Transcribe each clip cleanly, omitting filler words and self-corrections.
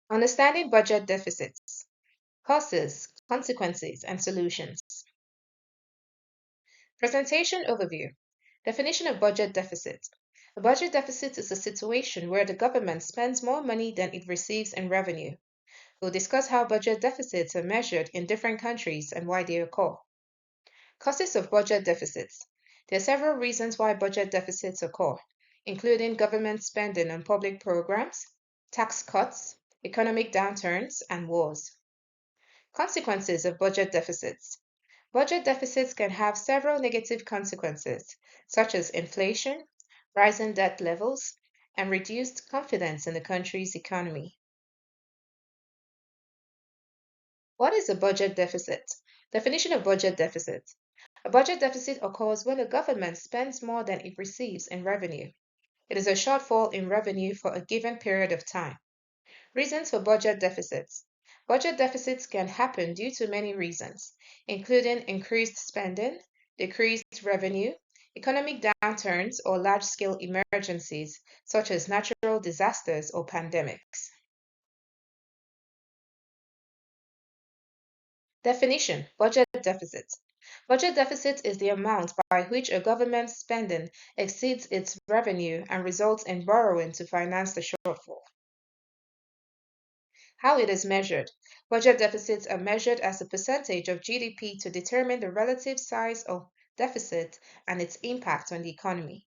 Understanding budget deficits, causes, consequences, and solutions. Presentation overview. Definition of budget deficit. A budget deficit is a situation where the government spends more money than it receives in revenue. We'll discuss how budget deficits are measured in different countries and why they occur. Causes of budget deficits. There are several reasons why budget deficits occur, including government spending on public programs, tax cuts, economic downturns, and wars. Consequences of budget deficits. Budget deficits can have several negative consequences, such as inflation, rising debt levels, and reduced confidence in the country's economy. What is a budget deficit? Definition of budget deficit. A budget deficit occurs when a government spends more than it receives in revenue. It is a shortfall in revenue for a given period of time. Reasons for budget deficits. Budget deficits can happen due to many reasons, including increased spending, decreased revenue, economic downturns, or large scale emergencies such as natural disasters or pandemics. Definition. Budget deficit. Budget deficit is the amount by which a government's spending exceeds its revenue and results in borrowing to finance the shortfall. How it is measured. Budget deficits are measured as a percentage of GDP to determine the relative size of deficit and its impact on the economy.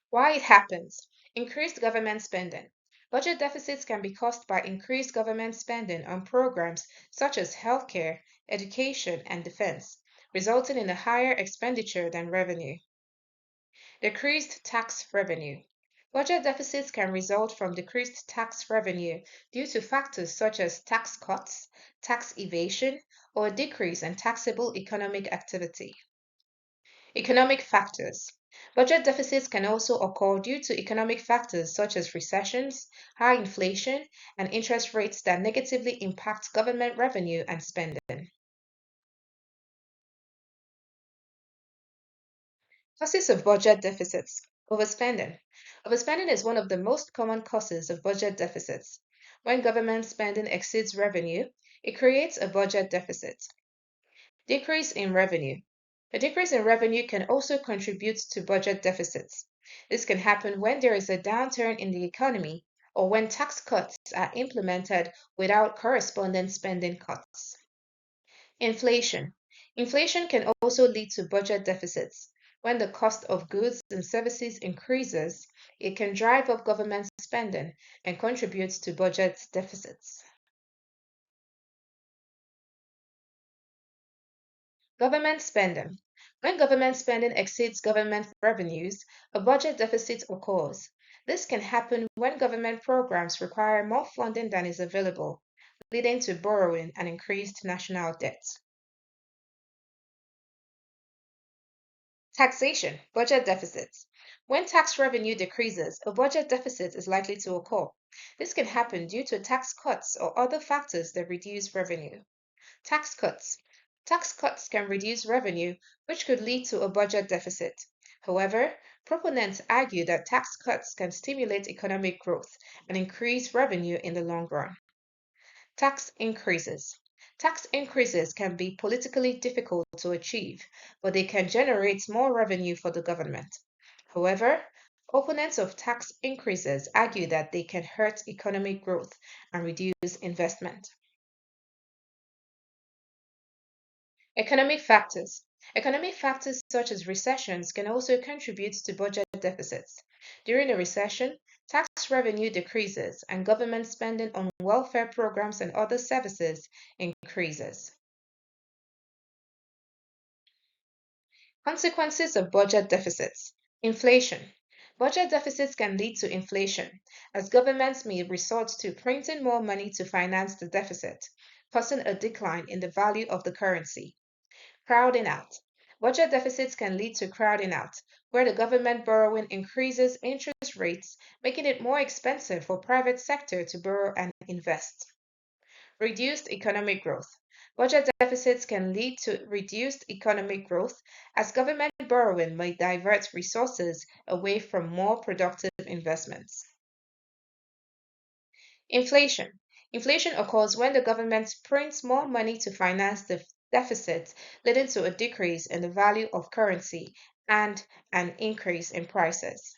Why it happens. Increased government spending. Budget deficits can be caused by increased government spending on programs such as healthcare, education, and defense, resulting in a higher expenditure than revenue. Decreased tax revenue. Budget deficits can result from decreased tax revenue due to factors such as tax cuts, tax evasion, or a decrease in taxable economic activity. Economic factors. Budget deficits can also occur due to economic factors such as recessions, high inflation, and interest rates that negatively impact government revenue and spending. Causes of budget deficits. Overspending. Overspending is one of the most common causes of budget deficits. When government spending exceeds revenue, it creates a budget deficit. Decrease in revenue. A decrease in revenue can also contribute to budget deficits. This can happen when there is a downturn in the economy or when tax cuts are implemented without corresponding spending cuts. Inflation. Inflation can also lead to budget deficits. When the cost of goods and services increases, it can drive up government spending and contribute to budget deficits. Government spending. When government spending exceeds government revenues, a budget deficit occurs. This can happen when government programs require more funding than is available, leading to borrowing and increased national debt. Taxation, budget deficits. When tax revenue decreases, a budget deficit is likely to occur. This can happen due to tax cuts or other factors that reduce revenue. Tax cuts. Tax cuts can reduce revenue, which could lead to a budget deficit. However, proponents argue that tax cuts can stimulate economic growth and increase revenue in the long run. Tax increases. Tax increases can be politically difficult to achieve, but they can generate more revenue for the government. However, opponents of tax increases argue that they can hurt economic growth and reduce investment. Economic factors. Economic factors such as recessions can also contribute to budget deficits. During a recession, tax revenue decreases and government spending on welfare programs and other services increases. Consequences of budget deficits. Inflation. Budget deficits can lead to inflation, as governments may resort to printing more money to finance the deficit, causing a decline in the value of the currency. Crowding out. Budget deficits can lead to crowding out, where the government borrowing increases interest rates, making it more expensive for private sector to borrow and invest. Reduced economic growth. Budget deficits can lead to reduced economic growth as government borrowing may divert resources away from more productive investments. Inflation. Inflation occurs when the government prints more money to finance the deficit, leading to a decrease in the value of currency and an increase in prices.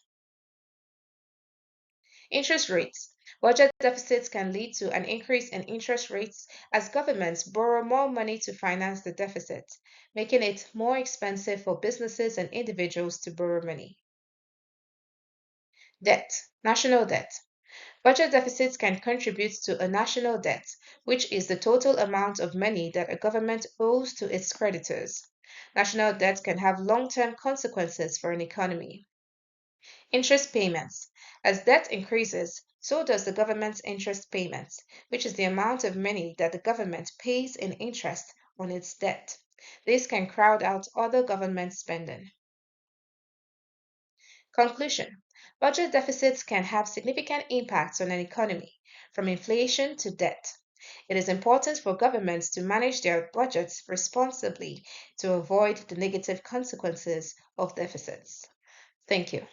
Interest rates. Budget deficits can lead to an increase in interest rates as governments borrow more money to finance the deficit, making it more expensive for businesses and individuals to borrow money. Debt. National debt. Budget deficits can contribute to a national debt, which is the total amount of money that a government owes to its creditors. National debt can have long term consequences for an economy. Interest payments. As debt increases, so does the government's interest payments, which is the amount of money that the government pays in interest on its debt. This can crowd out other government spending. Conclusion. Budget deficits can have significant impacts on an economy, from inflation to debt. It is important for governments to manage their budgets responsibly to avoid the negative consequences of deficits. Thank you.